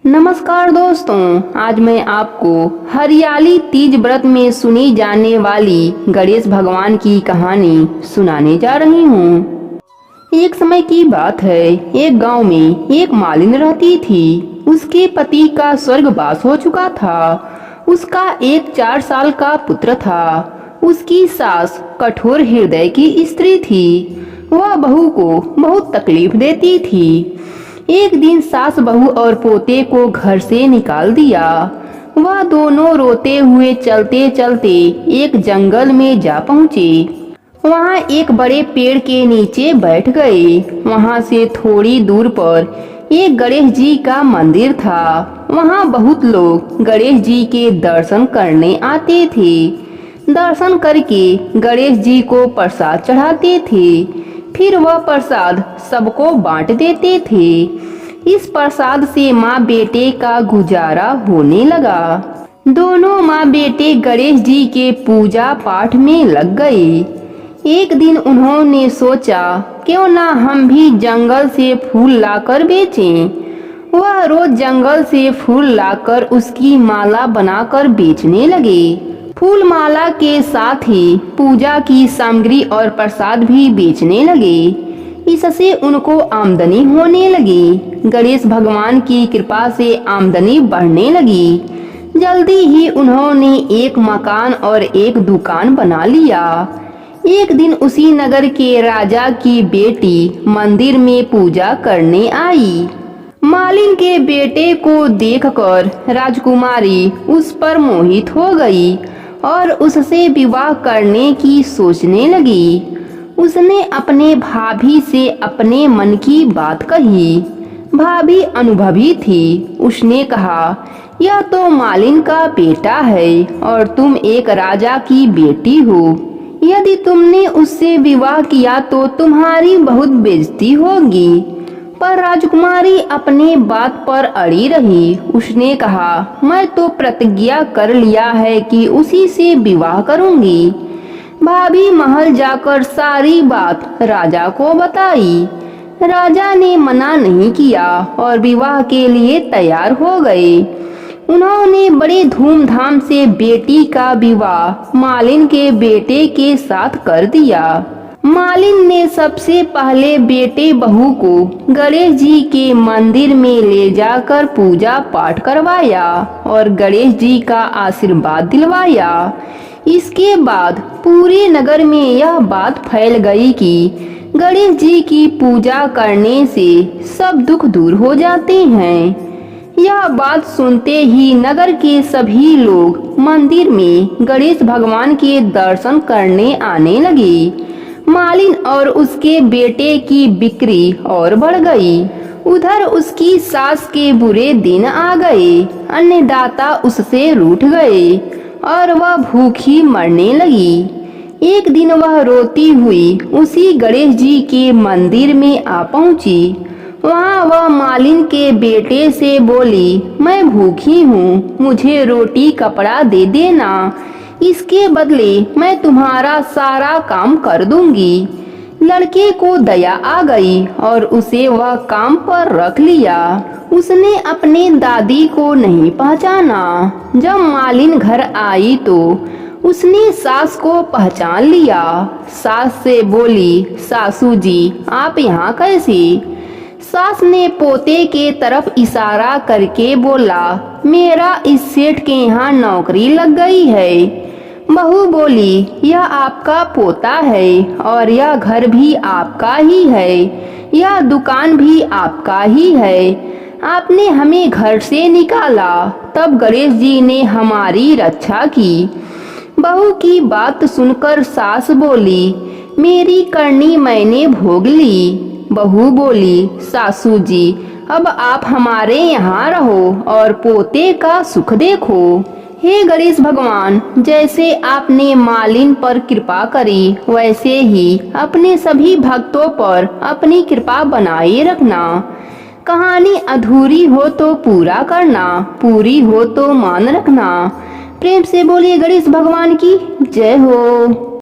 नमस्कार दोस्तों, आज मैं आपको हरियाली तीज व्रत में सुनी जाने वाली गणेश भगवान की कहानी सुनाने जा रही हूँ। एक समय की बात है, एक गांव में एक मालिन रहती थी। उसके पति का स्वर्गवास हो चुका था। उसका एक 4 साल का पुत्र था। उसकी सास कठोर हृदय की स्त्री थी। वह बहू को बहुत तकलीफ देती थी। एक दिन सास बहू और पोते को घर से निकाल दिया। वह दोनों रोते हुए चलते चलते एक जंगल में जा पहुँचे। वहाँ एक बड़े पेड़ के नीचे बैठ गए। वहाँ से थोड़ी दूर पर एक गणेश जी का मंदिर था। वहाँ बहुत लोग गणेश जी के दर्शन करने आते थे। दर्शन करके गणेश जी को प्रसाद चढ़ाते थे। फिर वह प्रसाद सबको बांट देते थे। इस प्रसाद से माँ बेटे का गुजारा होने लगा। दोनों माँ बेटे गणेश जी के पूजा पाठ में लग गए। एक दिन उन्होंने सोचा, क्यों ना हम भी जंगल से फूल लाकर बेचें। वह रोज जंगल से फूल लाकर उसकी माला बनाकर बेचने लगे। फूल माला के साथ ही पूजा की सामग्री और प्रसाद भी बेचने लगे। इससे उनको आमदनी होने लगी। गणेश भगवान की कृपा से आमदनी बढ़ने लगी। जल्दी ही उन्होंने एक मकान और एक दुकान बना लिया। एक दिन उसी नगर के राजा की बेटी मंदिर में पूजा करने आई। मालिन के बेटे को देखकर राजकुमारी उस पर मोहित हो गई और उससे विवाह करने की सोचने लगी। उसने अपने भाभी से अपने मन की बात कही। भाभी अनुभवी थी। उसने कहा, यह तो मालिन का बेटा है और तुम एक राजा की बेटी हो। यदि तुमने उससे विवाह किया तो तुम्हारी बहुत बेइज्जती होगी। पर राजकुमारी अपने बात पर अड़ी रही। उसने कहा, मैं तो प्रतिज्ञा कर लिया है कि उसी से विवाह करूंगी। भाभी महल जाकर सारी बात राजा को बताई। राजा ने मना नहीं किया और विवाह के लिए तैयार हो गए। उन्होंने बड़े धूमधाम से बेटी का विवाह मालिन के बेटे के साथ कर दिया। मालिन ने सबसे पहले बेटे बहू को गणेश जी के मंदिर में ले जाकर पूजा पाठ करवाया और गणेश जी का आशीर्वाद दिलवाया। इसके बाद पूरे नगर में यह बात फैल गई कि गणेश जी की पूजा करने से सब दुख दूर हो जाते हैं। यह बात सुनते ही नगर के सभी लोग मंदिर में गणेश भगवान के दर्शन करने आने लगे। मालिन और उसके बेटे की बिक्री और बढ़ गई। उधर उसकी सास के बुरे दिन आ गए। अन्नदाता उससे रूठ गए और वह भूखी मरने लगी। एक दिन वह रोती हुई उसी गणेश जी के मंदिर में आ पहुंची। वहाँ वह मालिन के बेटे से बोली, मैं भूखी हूँ, मुझे रोटी कपड़ा दे देना। इसके बदले मैं तुम्हारा सारा काम कर दूंगी। लड़के को दया आ गई और उसे वह काम पर रख लिया। उसने अपने दादी को नहीं पहचाना। जब मालिन घर आई तो उसने सास को पहचान लिया। सास से बोली, सासू जी आप यहाँ कैसे? सास ने पोते के तरफ इशारा करके बोला, मेरा इस सेठ के यहाँ नौकरी लग गई है। बहू बोली, यह आपका पोता है और यह घर भी आपका ही है। यह दुकान भी आपका ही है। आपने हमें घर से निकाला, तब गणेश जी ने हमारी रक्षा की। बहू की बात सुनकर सास बोली, मेरी करनी मैंने भोग ली। बहू बोली, सासू जी अब आप हमारे यहाँ रहो और पोते का सुख देखो। हे गणेश भगवान, जैसे आपने मालिन पर कृपा करी वैसे ही अपने सभी भक्तों पर अपनी कृपा बनाए रखना। कहानी अधूरी हो तो पूरा करना, पूरी हो तो मान रखना। प्रेम से बोलिए गणेश भगवान की जय हो।